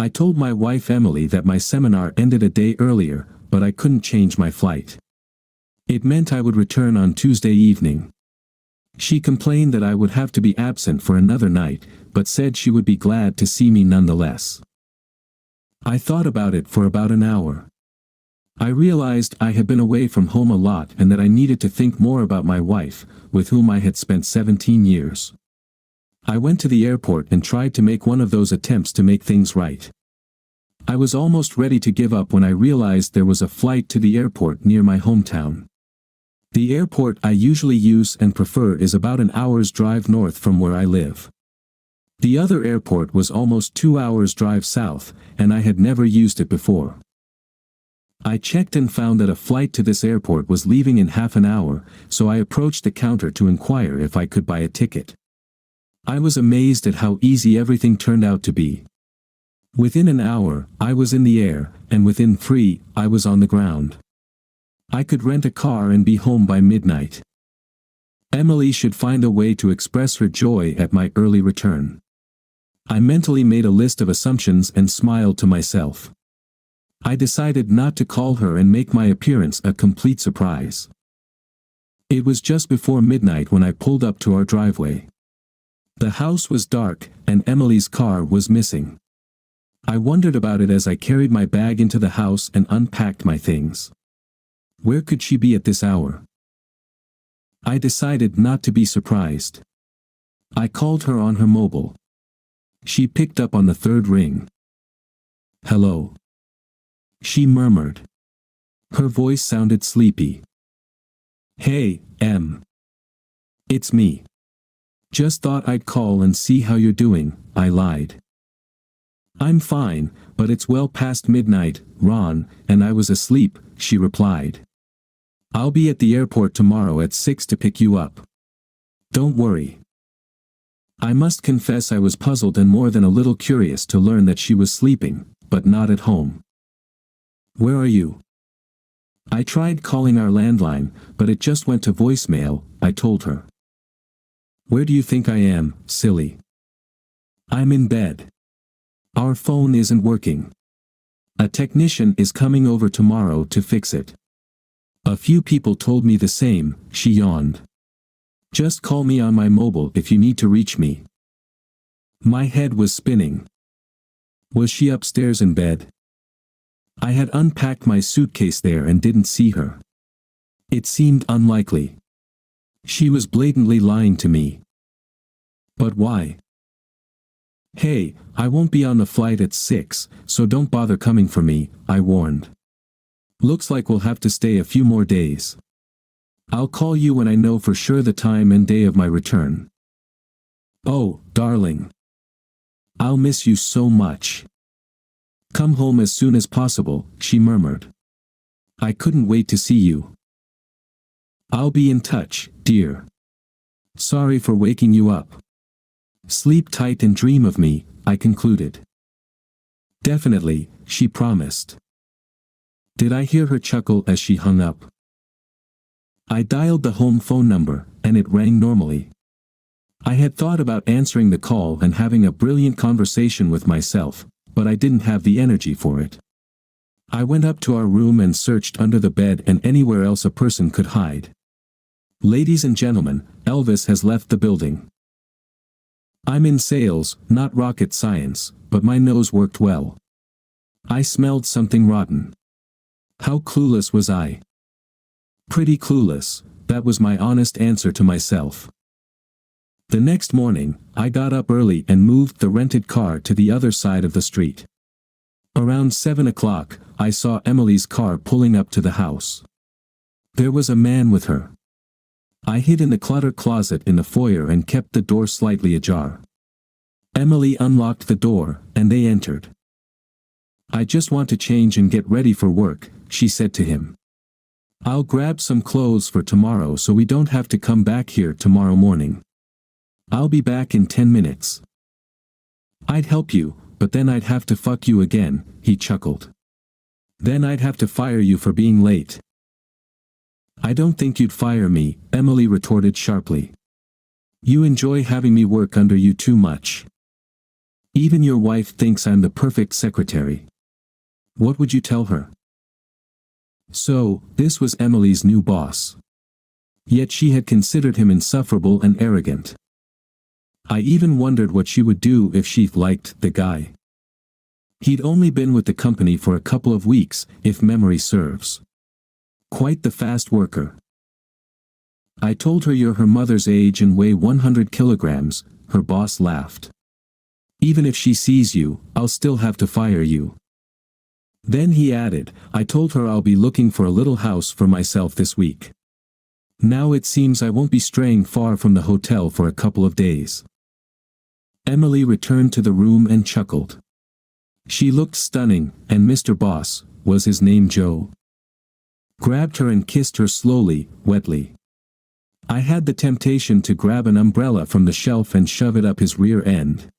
I told my wife Emily that my seminar ended a day earlier, but I couldn't change my flight. It meant I would return on Tuesday evening. She complained that I would have to be absent for another night, but said she would be glad to see me nonetheless. I thought about it for about an hour. I realized I had been away from home a lot and that I needed to think more about my wife, with whom I had spent 17 years. I went to the airport and tried to make one of those attempts to make things right. I was almost ready to give up when I realized there was a flight to the airport near my hometown. The airport I usually use and prefer is about an hour's drive north from where I live. The other airport was almost 2 hours drive south, and I had never used it before. I checked and found that a flight to this airport was leaving in half an hour, so I approached the counter to inquire if I could buy a ticket. I was amazed at how easy everything turned out to be. Within an hour, I was in the air, and within 3, I was on the ground. I could rent a car and be home by midnight. Emily should find a way to express her joy at my early return. I mentally made a list of assumptions and smiled to myself. I decided not to call her and make my appearance a complete surprise. It was just before midnight when I pulled up to our driveway. The house was dark, and Emily's car was missing. I wondered about it as I carried my bag into the house and unpacked my things. Where could she be at this hour? I decided not to be surprised. I called her on her mobile. She picked up on the third ring. "Hello," she murmured. Her voice sounded sleepy. "Hey, Em. It's me. Just thought I'd call and see how you're doing," I lied. "I'm fine, but it's well past midnight, Ron, and I was asleep," she replied. "I'll be at the airport tomorrow at 6 to pick you up. Don't worry." I must confess I was puzzled and more than a little curious to learn that she was sleeping, but not at home. "Where are you?" "I tried calling our landline, but it just went to voicemail," I told her. "Where do you think I am, silly?" "I'm in bed. Our phone isn't working. A technician is coming over tomorrow to fix it." "A few people told me the same," she yawned. "Just call me on my mobile if you need to reach me." My head was spinning. Was she upstairs in bed? I had unpacked my suitcase there and didn't see her. It seemed unlikely. She was blatantly lying to me. But why? "Hey, I won't be on the flight at 6, so don't bother coming for me," I warned. "Looks like we'll have to stay a few more days. I'll call you when I know for sure the time and day of my return." "Oh, darling. I'll miss you so much. Come home as soon as possible," she murmured. "I couldn't wait to see you." "I'll be in touch, dear. Sorry for waking you up. Sleep tight and dream of me," I concluded. "Definitely," she promised. Did I hear her chuckle as she hung up? I dialed the home phone number, and it rang normally. I had thought about answering the call and having a brilliant conversation with myself, but I didn't have the energy for it. I went up to our room and searched under the bed and anywhere else a person could hide. "Ladies and gentlemen, Elvis has left the building." I'm in sales, not rocket science, but my nose worked well. I smelled something rotten. How clueless was I? Pretty clueless, that was my honest answer to myself. The next morning, I got up early and moved the rented car to the other side of the street. Around 7 o'clock, I saw Emily's car pulling up to the house. There was a man with her. I hid in the clutter closet in the foyer and kept the door slightly ajar. Emily unlocked the door, and they entered. "I just want to change and get ready for work," she said to him. "I'll grab some clothes for tomorrow so we don't have to come back here tomorrow morning. I'll be back in 10 minutes. "I'd help you, but then I'd have to fuck you again," he chuckled. "Then I'd have to fire you for being late." "I don't think you'd fire me," Emily retorted sharply. "You enjoy having me work under you too much." Even your wife thinks I'm the perfect secretary. What would you tell her? So, this was Emily's new boss. Yet she had considered him insufferable and arrogant. I even wondered what she would do if she liked the guy. He'd only been with the company for a couple of weeks, if memory serves. Quite the fast worker. I told her you're her mother's age and weigh 100 kilograms, her boss laughed. Even if she sees you, I'll still have to fire you. Then he added, I told her I'll be looking for a little house for myself this week. Now it seems I won't be straying far from the hotel for a couple of days. Emily returned to the room and chuckled. She looked stunning, and Mr. Boss, was his name Joe? Grabbed her and kissed her slowly, wetly. I had the temptation to grab an umbrella from the shelf and shove it up his rear end.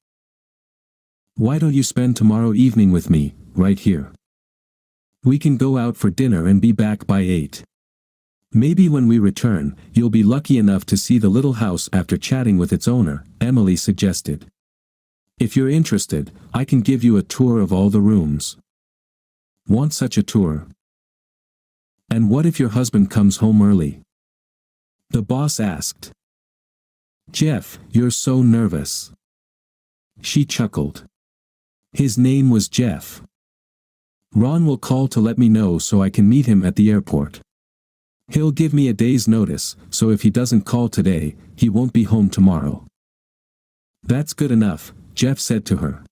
Why don't you spend tomorrow evening with me, right here? We can go out for dinner and be back by 8. Maybe when we return, you'll be lucky enough to see the little house after chatting with its owner, Emily suggested. If you're interested, I can give you a tour of all the rooms. Want such a tour? And what if your husband comes home early? The boss asked. Jeff, you're so nervous. She chuckled. His name was Jeff. Ron will call to let me know so I can meet him at the airport. He'll give me a day's notice, so if he doesn't call today, he won't be home tomorrow. That's good enough, Jeff said to her.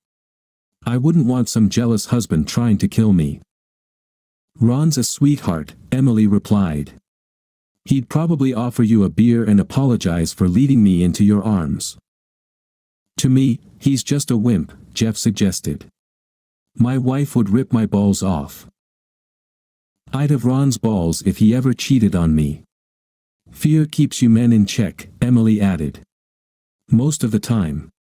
I wouldn't want some jealous husband trying to kill me. Ron's a sweetheart, Emily replied. He'd probably offer you a beer and apologize for leading me into your arms. To me, he's just a wimp, Jeff suggested. My wife would rip my balls off. I'd have Ron's balls if he ever cheated on me. Fear keeps you men in check, Emily added. Most of the time.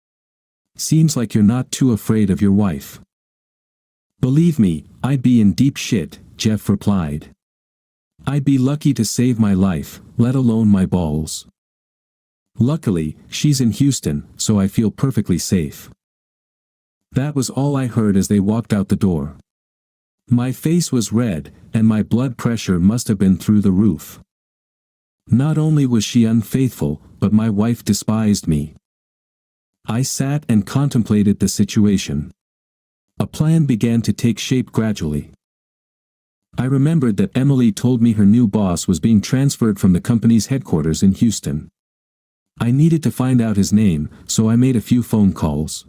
Seems like you're not too afraid of your wife. Believe me, I'd be in deep shit, Jeff replied. I'd be lucky to save my life, let alone my balls. Luckily, she's in Houston, so I feel perfectly safe. That was all I heard as they walked out the door. My face was red, and my blood pressure must have been through the roof. Not only was she unfaithful, but my wife despised me. I sat and contemplated the situation. A plan began to take shape gradually. I remembered that Emily told me her new boss was being transferred from the company's headquarters in Houston. I needed to find out his name, so I made a few phone calls.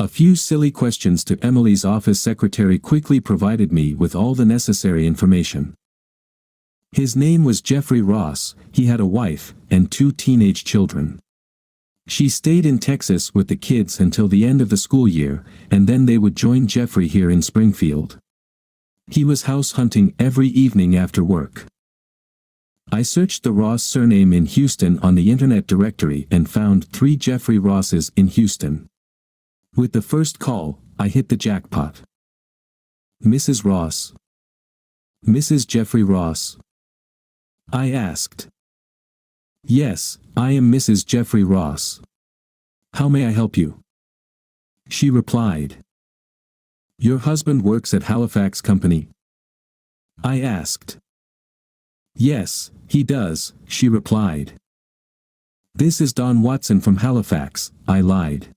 A few silly questions to Emily's office secretary quickly provided me with all the necessary information. His name was Jeffrey Ross, he had a wife, and 2 teenage children. She stayed in Texas with the kids until the end of the school year, and then they would join Jeffrey here in Springfield. He was house hunting every evening after work. I searched the Ross surname in Houston on the internet directory and found 3 Jeffrey Rosses in Houston. With the first call, I hit the jackpot. Mrs. Ross? Mrs. Jeffrey Ross? I asked. Yes, I am Mrs. Jeffrey Ross. How may I help you? She replied. Your husband works at Halifax Company? I asked. Yes, he does, she replied. This is Don Watson from Halifax, I lied.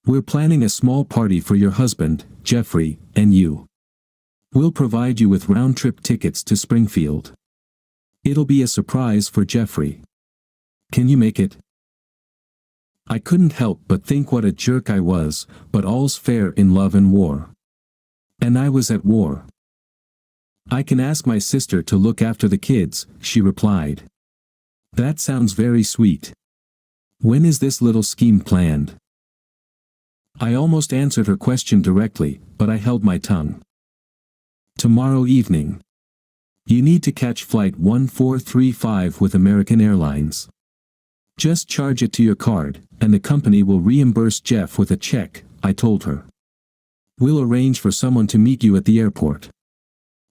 We're planning a small party for your husband, Jeffrey, and you. We'll provide you with round-trip tickets to Springfield. It'll be a surprise for Jeffrey. Can you make it? I couldn't help but think what a jerk I was, but all's fair in love and war. And I was at war. I can ask my sister to look after the kids, she replied. That sounds very sweet. When is this little scheme planned? I almost answered her question directly, but I held my tongue. Tomorrow evening. You need to catch flight 1435 with American Airlines. Just charge it to your card, and the company will reimburse Jeff with a check, I told her. We'll arrange for someone to meet you at the airport.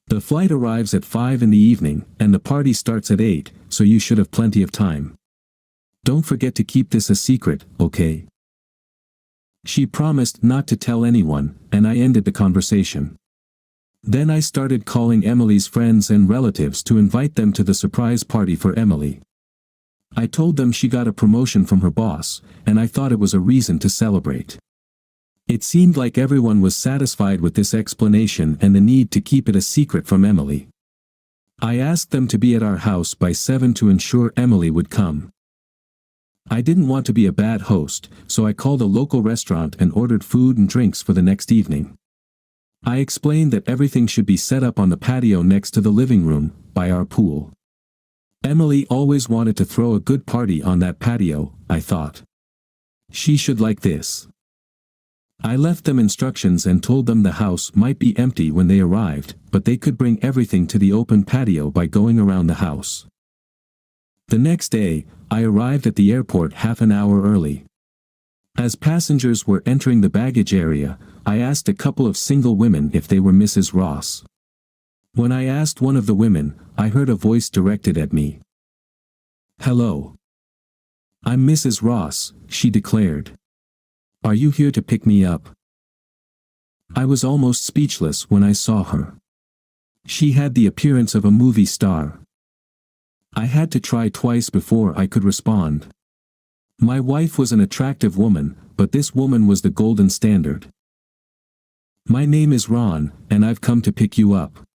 The flight arrives at 5 in the evening, and the party starts at 8, so you should have plenty of time. Don't forget to keep this a secret, okay? She promised not to tell anyone, and I ended the conversation. Then I started calling Emily's friends and relatives to invite them to the surprise party for Emily. I told them she got a promotion from her boss, and I thought it was a reason to celebrate. It seemed like everyone was satisfied with this explanation and the need to keep it a secret from Emily. I asked them to be at our house by 7 to ensure Emily would come. I didn't want to be a bad host, so I called a local restaurant and ordered food and drinks for the next evening. I explained that everything should be set up on the patio next to the living room, by our pool. Emily always wanted to throw a good party on that patio, I thought. She should like this. I left them instructions and told them the house might be empty when they arrived, but they could bring everything to the open patio by going around the house. The next day, I arrived at the airport half an hour early. As passengers were entering the baggage area, I asked a couple of single women if they were Mrs. Ross. When I asked one of the women, I heard a voice directed at me. "Hello. I'm Mrs. Ross," she declared. "Are you here to pick me up?" I was almost speechless when I saw her. She had the appearance of a movie star. I had to try twice before I could respond. My wife was an attractive woman, but this woman was the golden standard. "My name is Ron, and I've come to pick you up.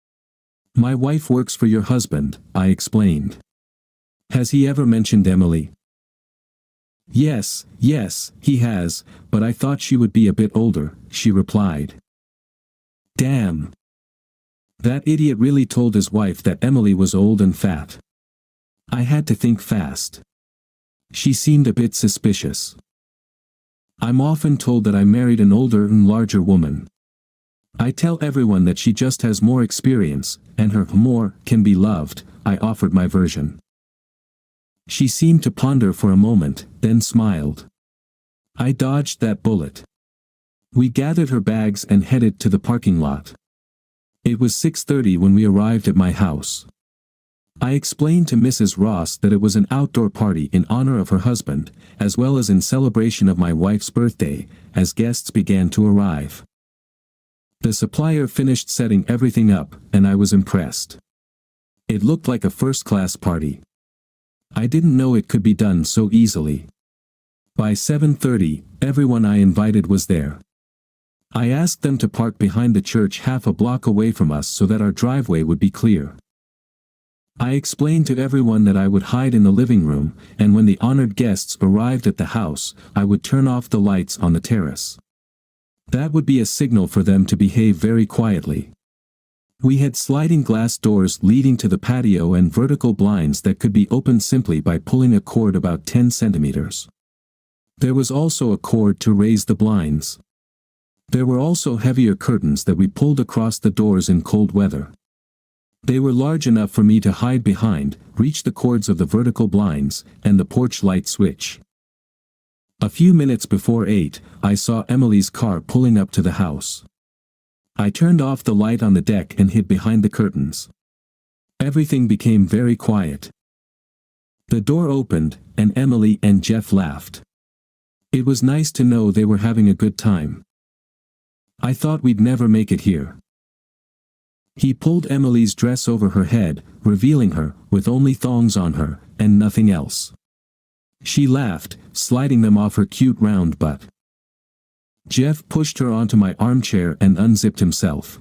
My wife works for your husband," I explained. "Has he ever mentioned Emily?" Yes, he has, but I thought she would be a bit older," she replied. Damn. That idiot really told his wife that Emily was old and fat. I had to think fast. She seemed a bit suspicious. I'm often told that I married an older and larger woman. I tell everyone that she just has more experience, and her more can be loved, I offered my version. She seemed to ponder for a moment, then smiled. I dodged that bullet. We gathered her bags and headed to the parking lot. It was 6:30 when we arrived at my house. I explained to Mrs. Ross that it was an outdoor party in honor of her husband, as well as in celebration of my wife's birthday, as guests began to arrive. The supplier finished setting everything up, and I was impressed. It looked like a first-class party. I didn't know it could be done so easily. By 7:30, everyone I invited was there. I asked them to park behind the church half a block away from us so that our driveway would be clear. I explained to everyone that I would hide in the living room, and when the honored guests arrived at the house, I would turn off the lights on the terrace. That would be a signal for them to behave very quietly. We had sliding glass doors leading to the patio and vertical blinds that could be opened simply by pulling a cord about 10 centimeters. There was also a cord to raise the blinds. There were also heavier curtains that we pulled across the doors in cold weather. They were large enough for me to hide behind, reach the cords of the vertical blinds, and the porch light switch. A few minutes before 8, I saw Emily's car pulling up to the house. I turned off the light on the deck and hid behind the curtains. Everything became very quiet. The door opened, and Emily and Jeff laughed. It was nice to know they were having a good time. I thought we'd never make it here. He pulled Emily's dress over her head, revealing her, with only thongs on her, and nothing else. She laughed, sliding them off her cute round butt. Jeff pushed her onto my armchair and unzipped himself.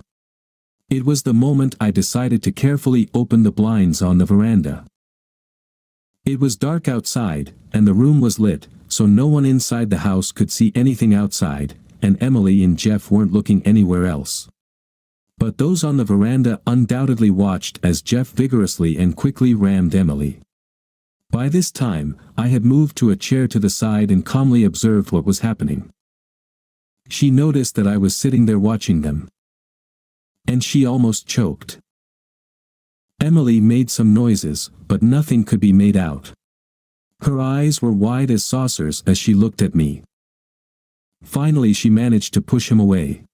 It was the moment I decided to carefully open the blinds on the veranda. It was dark outside, and the room was lit, so no one inside the house could see anything outside, and Emily and Jeff weren't looking anywhere else. But those on the veranda undoubtedly watched as Jeff vigorously and quickly rammed Emily. By this time, I had moved to a chair to the side and calmly observed what was happening. She noticed that I was sitting there watching them. And she almost choked. Emily made some noises, but nothing could be made out. Her eyes were wide as saucers as she looked at me. Finally she managed to push him away.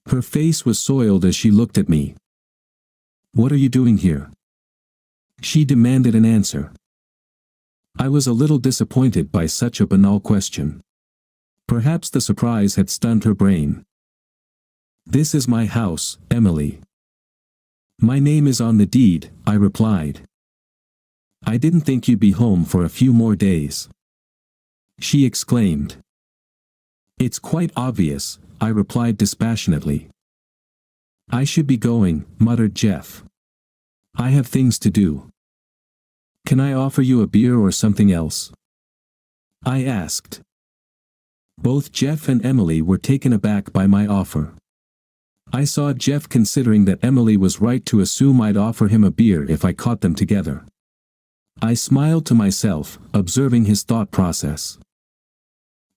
Her face was soiled as she looked at me. "What are you doing here?" She demanded an answer. I was a little disappointed by such a banal question. Perhaps the surprise had stunned her brain. "This is my house, Emily." "My name is on the deed," I replied. "I didn't think you'd be home for a few more days," she exclaimed. "It's quite obvious," I replied dispassionately. "I should be going," muttered Jeff. "I have things to do." "Can I offer you a beer or something else?" I asked. Both Jeff and Emily were taken aback by my offer. I saw Jeff considering that Emily was right to assume I'd offer him a beer if I caught them together. I smiled to myself, observing his thought process.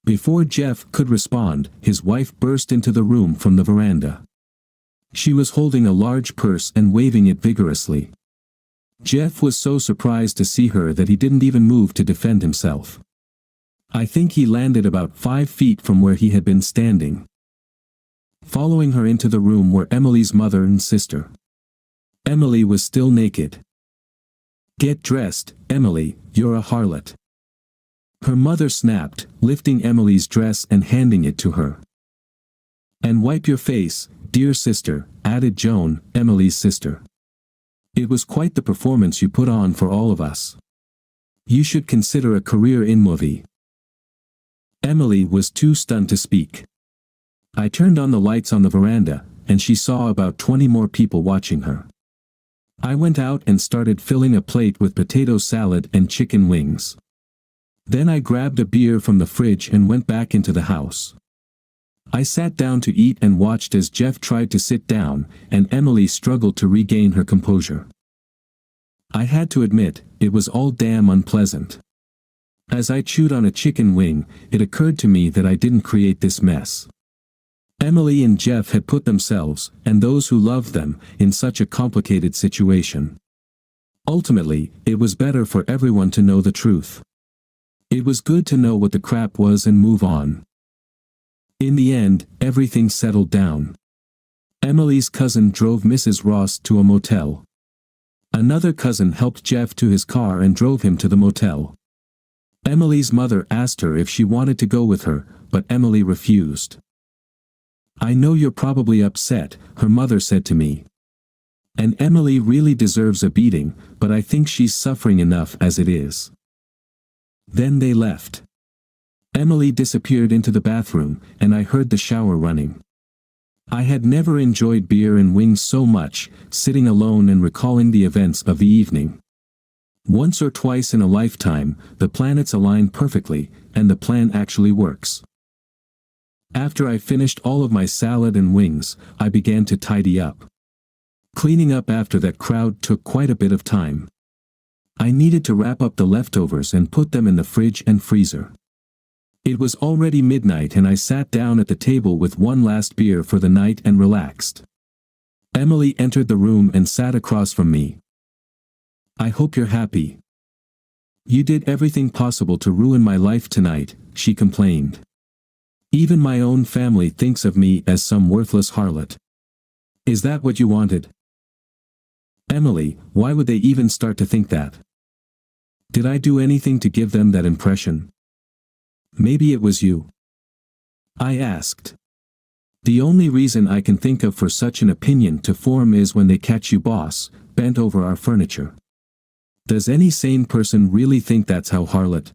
Before Jeff could respond, his wife burst into the room from the veranda. She was holding a large purse and waving it vigorously. Jeff was so surprised to see her that he didn't even move to defend himself. I think he landed about 5 feet from where he had been standing. Following her into the room were Emily's mother and sister. Emily was still naked. "Get dressed, Emily, you're a harlot," her mother snapped, lifting Emily's dress and handing it to her. "And wipe your face, dear sister," added Joan, Emily's sister. "It was quite the performance you put on for all of us. You should consider a career in movie." Emily was too stunned to speak. I turned on the lights on the veranda, and she saw about 20 more people watching her. I went out and started filling a plate with potato salad and chicken wings. Then I grabbed a beer from the fridge and went back into the house. I sat down to eat and watched as Jeff tried to sit down, and Emily struggled to regain her composure. I had to admit, it was all damn unpleasant. As I chewed on a chicken wing, it occurred to me that I didn't create this mess. Emily and Jeff had put themselves, and those who loved them, in such a complicated situation. Ultimately, it was better for everyone to know the truth. It was good to know what the crap was and move on. In the end, everything settled down. Emily's cousin drove Mrs. Ross to a motel. Another cousin helped Jeff to his car and drove him to the motel. Emily's mother asked her if she wanted to go with her, but Emily refused. "I know you're probably upset," her mother said to me. "And Emily really deserves a beating, but I think she's suffering enough as it is." Then they left. Emily disappeared into the bathroom, and I heard the shower running. I had never enjoyed beer and wings so much, sitting alone and recalling the events of the evening. Once or twice in a lifetime, the planets align perfectly, and the plan actually works. After I finished all of my salad and wings, I began to tidy up. Cleaning up after that crowd took quite a bit of time. I needed to wrap up the leftovers and put them in the fridge and freezer. It was already midnight and I sat down at the table with one last beer for the night and relaxed. Emily entered the room and sat across from me. "I hope you're happy. You did everything possible to ruin my life tonight," she complained. "Even my own family thinks of me as some worthless harlot. Is that what you wanted?" "Emily, why would they even start to think that? Did I do anything to give them that impression?" "Maybe it was you," I asked. "The only reason I can think of for such an opinion to form is when they catch you, boss, bent over our furniture. Does any sane person really think that's how harlot?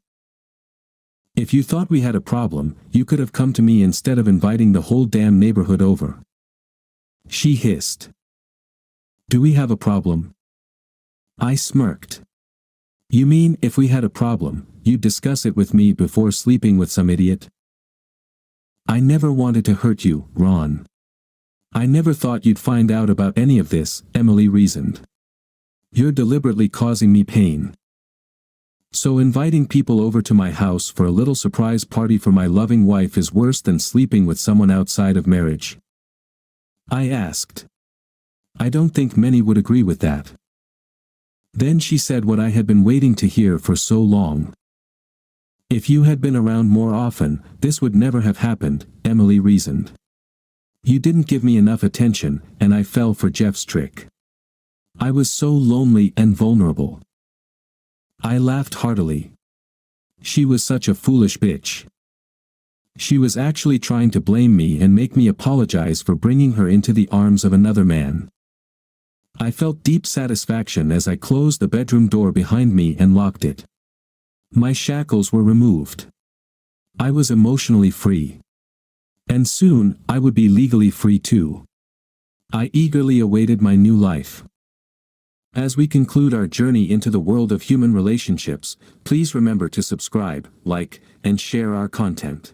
If you thought we had a problem, you could have come to me instead of inviting the whole damn neighborhood over," she hissed. "Do we have a problem?" I smirked. "You mean if we had a problem, you'd discuss it with me before sleeping with some idiot?" "I never wanted to hurt you, Ron. I never thought you'd find out about any of this," Emily reasoned. "You're deliberately causing me pain. So inviting people over to my house for a little surprise party for my loving wife is worse than sleeping with someone outside of marriage?" I asked. "I don't think many would agree with that." Then she said what I had been waiting to hear for so long. "If you had been around more often, this would never have happened," Emily reasoned. "You didn't give me enough attention, and I fell for Jeff's trick. I was so lonely and vulnerable." I laughed heartily. She was such a foolish bitch. She was actually trying to blame me and make me apologize for bringing her into the arms of another man. I felt deep satisfaction as I closed the bedroom door behind me and locked it. My shackles were removed. I was emotionally free. And soon, I would be legally free too. I eagerly awaited my new life. As we conclude our journey into the world of human relationships, please remember to subscribe, like, and share our content.